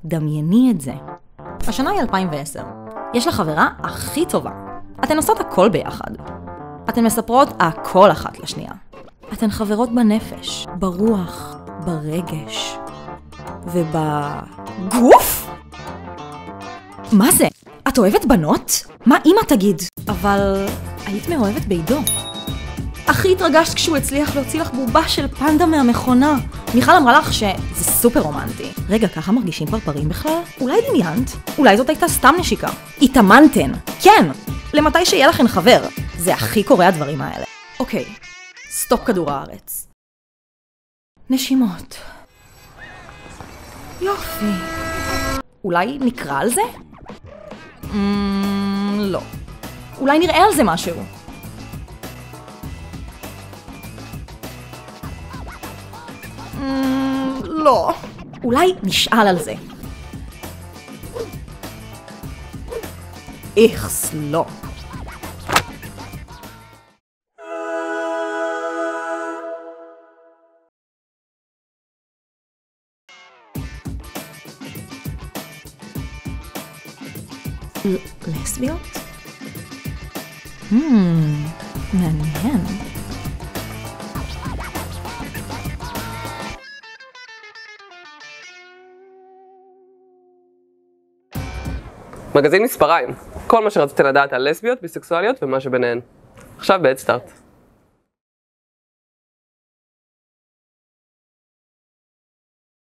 דמייני את זה. השנה היא 2010. יש לך חברה הכי טובה. אתן עושות הכל ביחד. אתן מספרות הכל אחת לשנייה. אתן חברות בנפש, ברוח, ברגש ובגוף? מה זה? את אוהבת בנות? מה אמא תגיד? אבל היית מאוהבת בעידו. הכי התרגשת כשהוא הצליח להוציא לך בובה של פנדה מהמכונה. מיכל אמרה לך שזה סופר רומנטי. רגע, ככה מרגישים פרפרים בכלל? אולי דמיינת? אולי זאת הייתה סתם נשיקה. התאמנתן. כן, למתי שיהיה לכן חבר. זה הכי קורה הדברים האלה. אוקיי, סטופ כדור הארץ. נשימות. יופי. אולי נקרא על זה? לא. אולי נראה על זה משהו. לא. אולי נשאל על זה. איכס, לא. לסביות? מעניין. מגזין מספריים, כל מה שרציתם לדעת על לסביות, ביסקסואליות ומה שביניהן. עכשיו בעת סטארט.